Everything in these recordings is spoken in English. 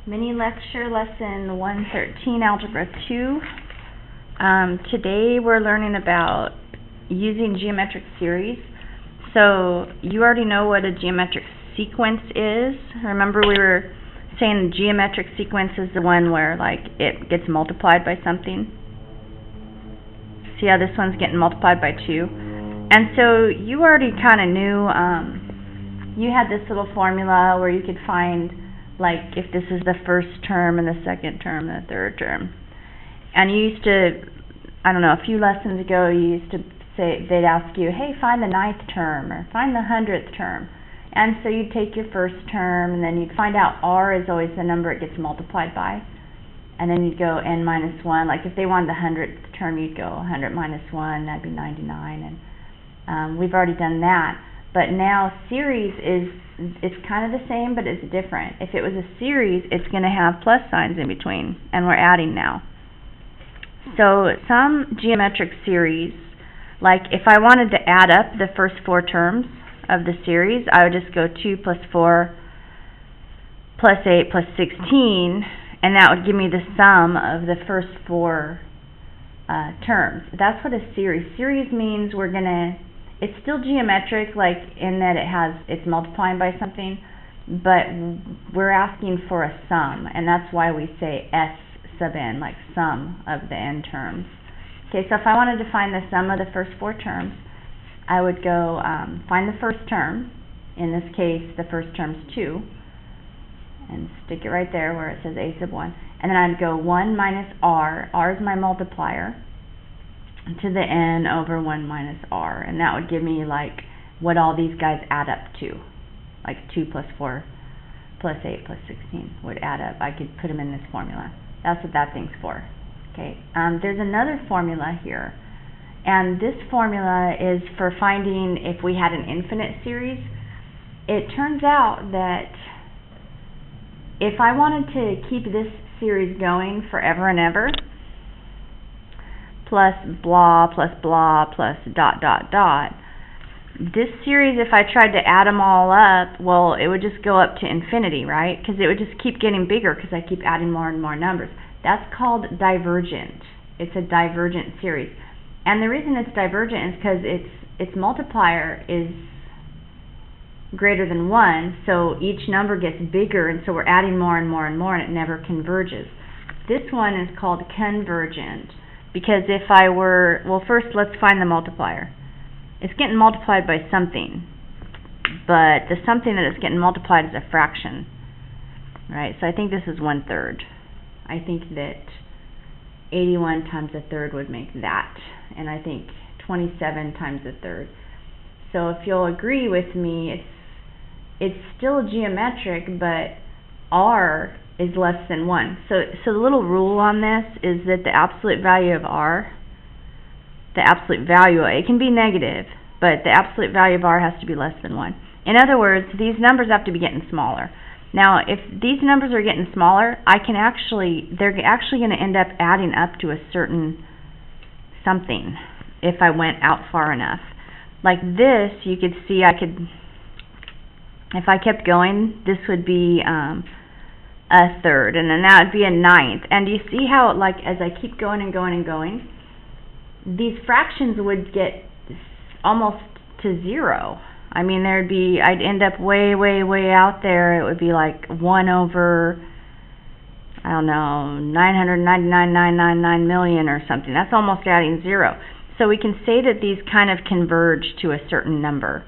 Mini lecture lesson 113, Algebra 2. Today we're learning about using geometric series. So you already know what a geometric sequence is. Remember we were saying the geometric sequence is the one where like it gets multiplied by something. See how this one's getting multiplied by 2? And so you already kind of knew, you had this little formula where you could find like if this is the first term and the second term and the third term. And you used to, I don't know, a few lessons ago you used to say, they'd ask you, hey, find the 9th term or find the 100th term. And so you'd take your first term and then you'd find out R is always the number it gets multiplied by. And then you'd go n minus 1. Like if they wanted the 100th term, you'd go 100 minus 1, that'd be 99. And we've already done that. But now series it's kind of the same, but it's different. If it was a series, it's going to have plus signs in between, and we're adding now. So some geometric series, like if I wanted to add up the first 4 terms of the series, I would just go 2 plus 4 plus 8 plus 16, and that would give me the sum of the first 4 terms. That's what a series. Series means we're going to, it's still geometric, like in that it's multiplying by something, but we're asking for a sum, and that's why we say S sub n, like sum of the n terms. Okay, so if I wanted to find the sum of the first 4 terms, I would go find the first term. In this case, the first term's 2, and stick it right there where it says a sub 1. And then I'd go 1 minus r. R is my multiplier, to the n over 1 minus r, and that would give me like what all these guys add up to, like 2 plus 4 plus 8 plus 16 would add up. I could put them in this formula. That's what that thing's for. Okay. There's another formula here, and this formula is for finding if we had an infinite series. It turns out that if I wanted to keep this series going forever and ever, plus blah, plus blah, plus dot, dot, dot. This series, if I tried to add them all up, well, it would just go up to infinity, right? Because it would just keep getting bigger because I keep adding more and more numbers. That's called divergent. It's a divergent series. And the reason it's divergent is because its multiplier is greater than 1, so each number gets bigger, and so we're adding more and more and more, and it never converges. This one is called convergent. Because if I were, well, first let's find the multiplier. It's getting multiplied by something, but the something that it's getting multiplied is a fraction, right? So I think this is 1/3. I think that 81 times 1/3 would make that, and I think 27 times 1/3. So if you'll agree with me, it's still geometric, but R is less than 1. So the little rule on this is that the absolute value of R, the absolute value, it can be negative, but the absolute value of R has to be less than 1. In other words, these numbers have to be getting smaller. Now, if these numbers are getting smaller, they're actually going to end up adding up to a certain something if I went out far enough. Like this, you could see if I kept going, this would be a 3rd, and then that would be a 9th. And you see how, like, as I keep going and going and going, these fractions would get almost to 0. I mean, I'd end up way, way, way out there. It would be like 1 over, I don't know, 999,999 million or something. That's almost adding 0. So we can say that these kind of converge to a certain number.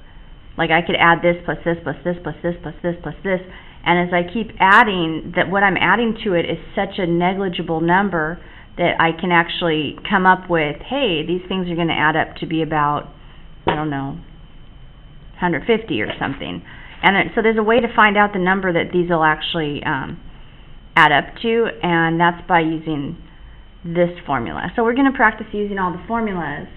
Like I could add this plus this plus this plus this plus this plus this. And as I keep adding, that what I'm adding to it is such a negligible number that I can actually come up with, hey, these things are going to add up to be about, I don't know, 150 or something. And so there's a way to find out the number that these will actually add up to, and that's by using this formula. So we're going to practice using all the formulas.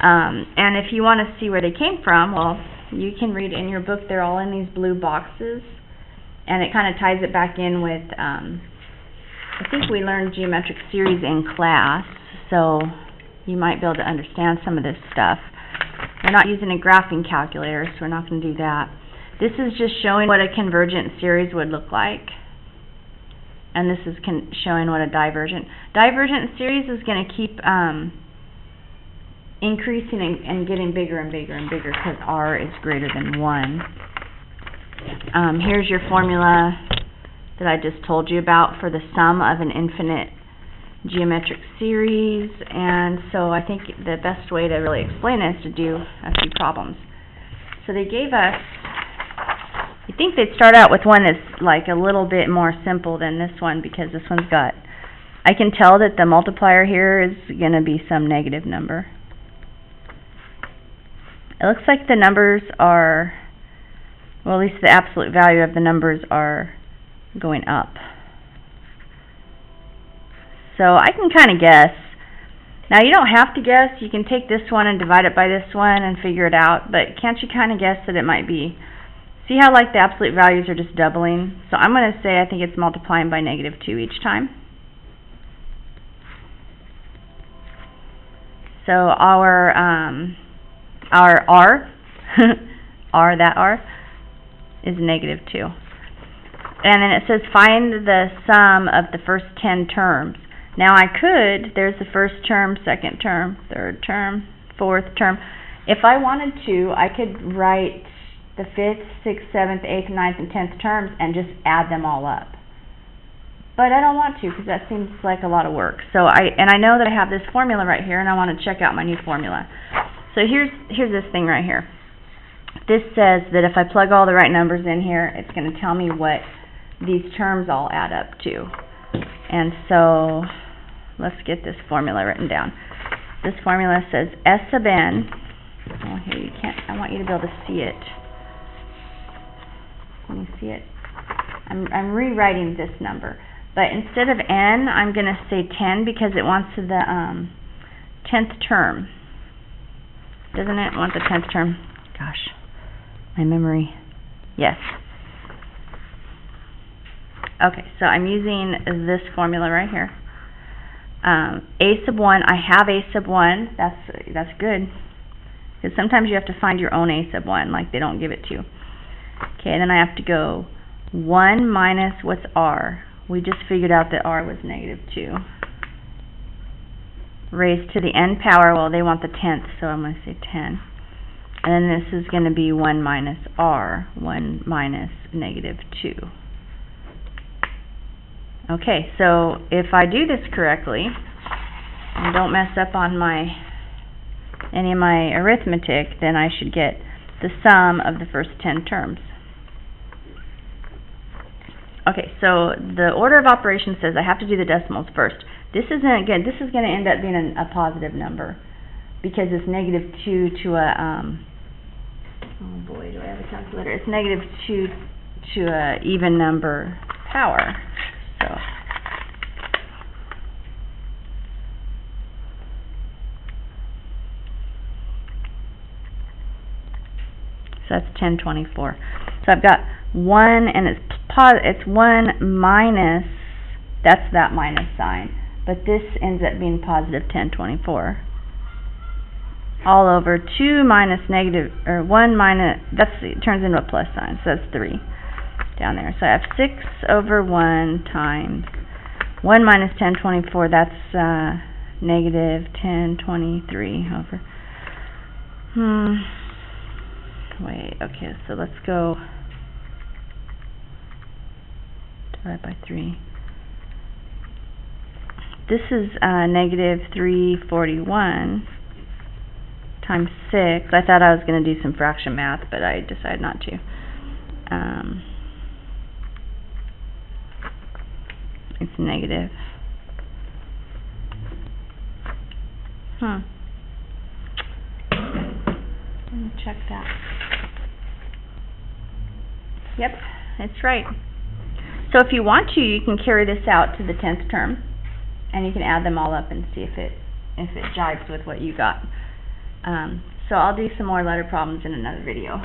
And if you want to see where they came from, well, you can read in your book. They're all in these blue boxes. And it kind of ties it back in with, I think we learned geometric series in class, so you might be able to understand some of this stuff. We're not using a graphing calculator, so we're not going to do that. This is just showing what a convergent series would look like. and this is showing what a divergent series is going to keep increasing and getting bigger and bigger and bigger because r is greater than 1. Here's your formula that I just told you about for the sum of an infinite geometric series, and so I think the best way to really explain it is to do a few problems. So they gave us, I think they'd start out with one that's like a little bit more simple than this one, because this one's got, I can tell that the multiplier here is going to be some negative number. It looks like the numbers are, well, at least the absolute value of the numbers are going up. So I can kind of guess. Now you don't have to guess. You can take this one and divide it by this one and figure it out. But can't you kind of guess that it might be? See how like the absolute values are just doubling? So I'm going to say I think it's multiplying by -2 each time. So our R, that R, is -2. And then it says find the sum of the first 10 terms. Now I could, there's the first term, second term, third term, fourth term. If I wanted to, I could write the 5th, 6th, 7th, 8th, 9th, and 10th terms and just add them all up. But I don't want to, because that seems like a lot of work. So I know that I have this formula right here, and I want to check out my new formula. So here's this thing right here. This says that if I plug all the right numbers in here, it's going to tell me what these terms all add up to. And so let's get this formula written down. This formula says S sub n. Oh, here you can't. I want you to be able to see it. Can you see it? I'm rewriting this number, but instead of n, I'm going to say 10 because it wants the 10th term. Doesn't it want the 10th term? Gosh, my memory. Yes. Okay, so I'm using this formula right here. A sub 1, I have A sub 1. That's good. Because sometimes you have to find your own A sub 1, like they don't give it to you. Okay, and then I have to go 1 minus, what's R? We just figured out that R was -2. Raised to the n power, well, they want the 10th, so I'm going to say 10. And then this is going to be 1 minus R, 1 minus -2. Okay, so if I do this correctly, and don't mess up on any of my arithmetic, then I should get the sum of the first 10 terms. Okay, so the order of operations says I have to do the decimals first. This isn't good. This is going to end up being a positive number because it's -2 to a oh boy, do I have a calculator? It's -2 to a even number power. So that's 1024. So I've got 1, and it's 1 minus, that's that minus sign, but this ends up being positive 1024. All over 2 minus negative, or 1 minus, it turns into a plus sign, so that's 3 down there. So I have 6 over 1 times 1 minus 1024, that's negative 1023 over, wait, okay, so let's go divide by 3. This is negative 341 times 6. I thought I was going to do some fraction math, but I decided not to. It's negative. Let me check that. Yep, it's right. So if you want to, you can carry this out to the 10th term, and you can add them all up and see if it jives with what you got. So I'll do some more letter problems in another video.